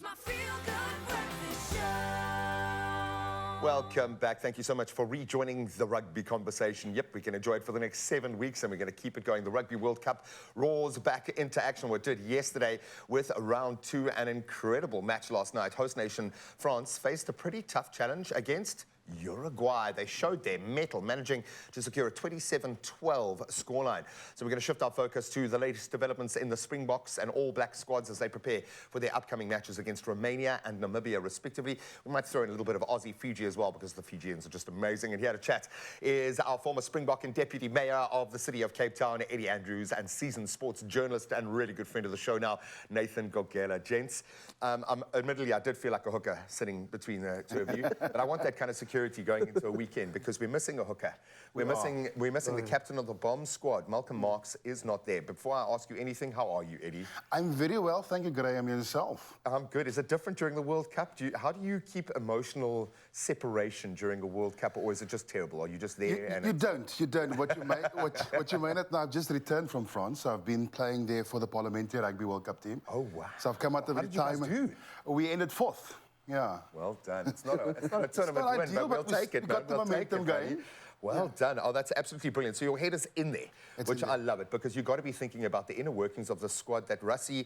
my feel-good breakfast show. Welcome back. Thank you so much for rejoining the rugby conversation. Yep, we can enjoy it for the next 7 weeks, and we're going to keep it going. The Rugby World Cup roars back into action. We did yesterday with round 2, an incredible match last night. Host nation France faced a pretty tough challenge against Uruguay. They showed their mettle, managing to secure a 27-12 scoreline. So we're going to shift our focus to the latest developments in the Springboks and All Black squads as they prepare for their upcoming matches against Romania and Namibia, respectively. We might throw in a little bit of Aussie Fiji as well, because the Fijians are just amazing. And here to chat is our former Springbok and Deputy Mayor of the City of Cape Town, Eddie Andrews, and seasoned sports journalist and really good friend of the show now, Nathan Gogela. Gents, admittedly, I did feel like a hooker sitting between the two of you, but I want that kind of security going into a weekend, because we're missing a hooker. We're missing the captain of the bomb squad. Malcolm Marx is not there. Before I ask you anything, how are you, Eddie? I'm very well, thank you, Graham. Yourself? I'm good. Is it different during the World Cup? How do you keep emotional separation during a World Cup, or is it just terrible? Are you just there? You don't. What you may not know, I've just returned from France. So I've been playing there for the Parliamentary Rugby World Cup team. Oh, wow. So I've come out of retirement. How did you guys do? We ended 4th. Yeah. Well done. It's not a tournament win, ideal, but we'll take it. We got the momentum going. Well done. Oh, that's absolutely brilliant. So your head is in there, which I love it, because you've got to be thinking about the inner workings of the squad that Rassie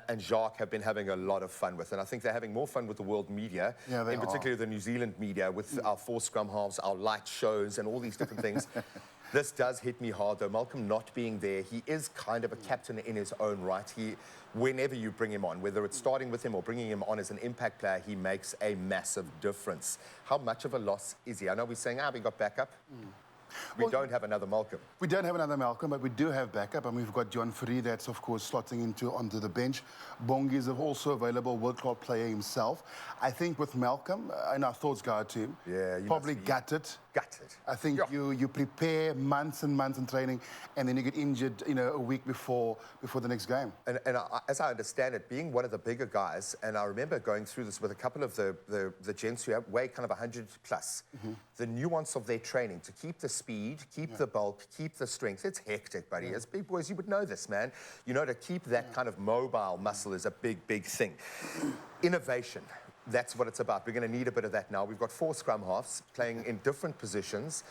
and Jacques have been having a lot of fun with. And I think they're having more fun with the world media, in particular the New Zealand media, with our 4 scrum halves, our light shows, and all these different things. This does hit me hard, though. Malcolm not being there, he is kind of a captain in his own right. Whenever you bring him on, whether it's starting with him or bringing him on as an impact player, he makes a massive difference. How much of a loss is he? I know we're saying, we got backup. We don't have another Malcolm. We don't have another Malcolm, but we do have backup, and we've got John Free that's, of course, slotting onto the bench. Bongi is also available, world-class player himself. I think with Malcolm, and our thoughts go out to him, probably gutted. I think you prepare months and months in training, and then you get injured, a week before the next game. And as I understand it, being one of the bigger guys, and I remember going through this with a couple of the gents who weigh kind of 100 plus, the nuance of their training to keep the speed, keep the bulk, keep the strength. It's hectic, buddy. As big boys, you would know this, man. To keep that kind of mobile muscle is a big, big thing. Innovation. That's what it's about. We're going to need a bit of that now. We've got 4 scrum halves playing in different positions,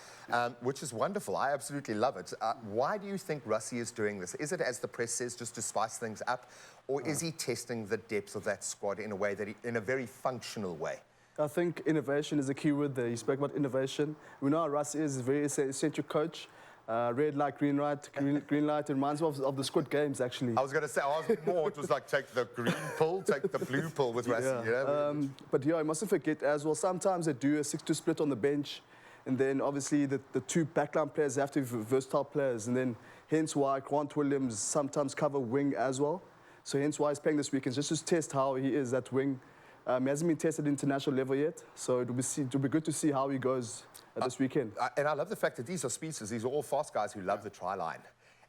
which is wonderful. I absolutely love it. Why do you think Rassie is doing this? Is it, as the press says, just to spice things up, or is he testing the depth of that squad in a way in a very functional way? I think innovation is a key word there. You spoke about innovation. We know Rassie is a very eccentric coach. Red light, green light. It reminds me of the Squid Games, actually. I was going to say, it was like take the green pill, take the blue pill with Rassie. But you mustn't forget as well, sometimes they do a 6-2 split on the bench, and then obviously the 2 backline players have to be versatile players, and then hence why Grant Williams sometimes cover wing as well. So hence why he's playing this weekend, just to test how he is at wing. He hasn't been tested at international level yet, so it'll be good to see how he goes this weekend. And I love the fact that these are speedsters. These are all fast guys who love the try line.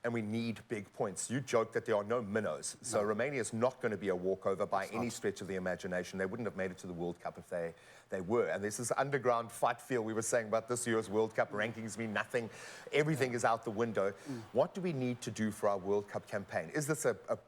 And we need big points. You joke that there are no minnows. So Romania is not going to be a walkover by any stretch of the imagination. They wouldn't have made it to the World Cup if they were. And there's this underground fight feel we were saying about this year's World Cup. Rankings mean nothing. Everything is out the window. What do we need to do for our World Cup campaign? Is this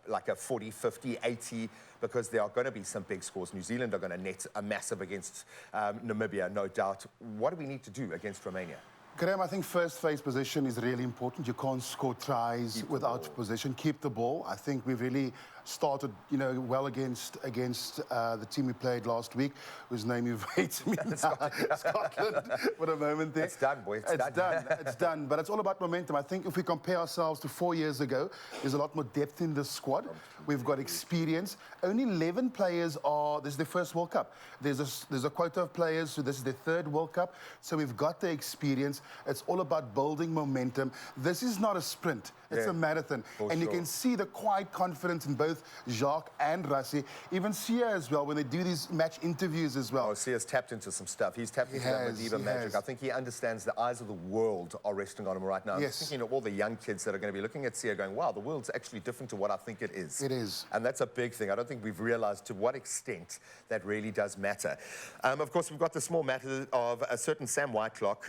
like a 40, 50, 80? Because there are going to be some big scores. New Zealand are going to net a massive against Namibia, no doubt. What do we need to do against Romania? Graham, I think first phase position is really important. You can't score tries without possession. Keep the ball. I think we've really started, well against the team we played last week, whose name you've hated me now. Scotland, for a moment there. It's done, boy. It's done. But it's all about momentum. I think if we compare ourselves to 4 years ago, there's a lot more depth in the squad. We've got experience. Only 11 players this is their first World Cup. There's a quota of players, so this is their 3rd World Cup. So we've got the experience. It's all about building momentum. This is not a sprint. It's a marathon. And you can see the quiet confidence in both Jacques and Rassie. Even Sia as well, when they do these match interviews as well. Oh, Sia's tapped into some stuff. He's tapped into that Madiba magic. I think he understands the eyes of the world are resting on him right now. I'm thinking of all the young kids that are going to be looking at Sia going, wow, the world's actually different to what I think it is. It is. And that's a big thing. I don't think we've realized to what extent that really does matter. Of course, we've got the small matter of a certain Sam Whitelock,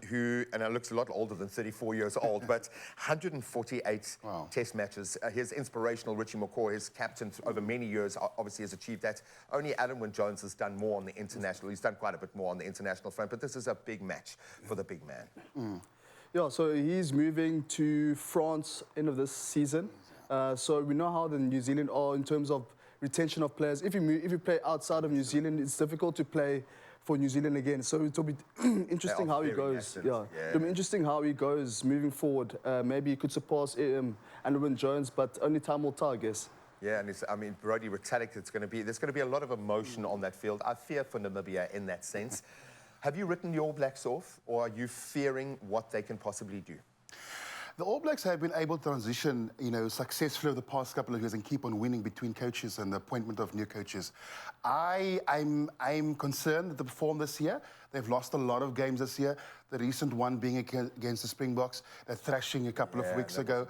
who, and it looks a lot older than 34 years old, but 140 48 Wow. test matches. His inspirational Richie McCaw, his captain over many years, obviously has achieved that. Only Adam Wynne-Jones has done more on the international. He's done quite a bit more on the international front, but this is a big match for the big man. Yeah, so he's moving to France end of this season. So we know how the New Zealand are in terms of retention of players. If you play outside of New Zealand, it's difficult to play for New Zealand again. So it'll be interesting how he very goes. nascent, yeah. It'll be interesting how he goes moving forward. Maybe he could surpass Andrew Wynne-Jones, but only time will tell, I guess. Yeah, and I mean, Brody Retallick, there's going to be a lot of emotion on that field. I fear for Namibia in that sense. Have you written the All Blacks off, or are you fearing what they can possibly do? The All Blacks have been able to transition, successfully over the past couple of years and keep on winning between coaches and the appointment of new coaches. I'm concerned that the perform this year. They've lost a lot of games this year. The recent one being against the Springboks, they're thrashing a couple of weeks ago.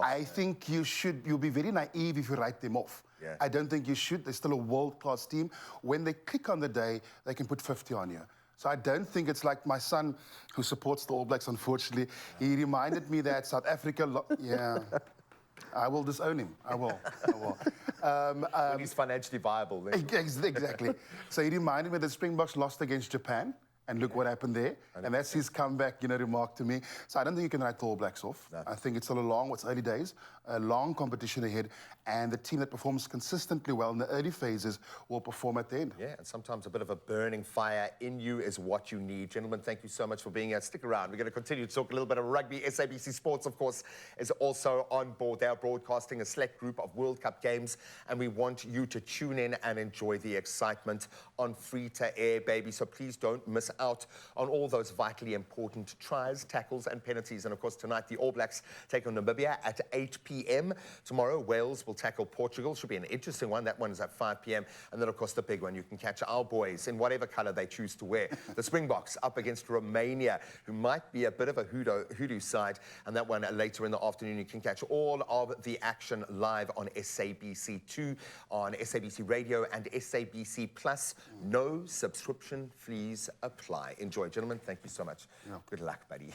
I think you'll be very naive if you write them off. Yeah. I don't think you should. They're still a world-class team. When they click on the day, they can put 50 on you. So I don't think it's like my son, who supports the All Blacks, unfortunately. He reminded me that South Africa... yeah. I will disown him. I will. When he's financially viable. Then. Exactly. So he reminded me that Springboks lost against Japan. And look what happened there. And that's his comeback, remark to me. So I don't think you can write the All Blacks off. No. I think it's still it's early days, a long competition ahead. And the team that performs consistently well in the early phases will perform at the end. Yeah, and sometimes a bit of a burning fire in you is what you need. Gentlemen, thank you so much for being here. Stick around. We're going to continue to talk a little bit of rugby. SABC Sports, of course, is also on board. They are broadcasting a select group of World Cup games, and we want you to tune in and enjoy the excitement on free-to-air, baby. So please don't miss out on all those vitally important tries, tackles, and penalties. And of course, tonight, the All Blacks take on Namibia at 8 p.m. Tomorrow, Wales will tackle Portugal. Should be an interesting one. That one is at 5 p.m. And then, of course, the big one. You can catch our boys in whatever color they choose to wear. The Springboks up against Romania, who might be a bit of a hoodoo side. And that one later in the afternoon. You can catch all of the action live on SABC2, on SABC Radio and SABC Plus. No subscription fees apply. Enjoy, gentlemen. Thank you so much. Yeah. Good luck, buddy.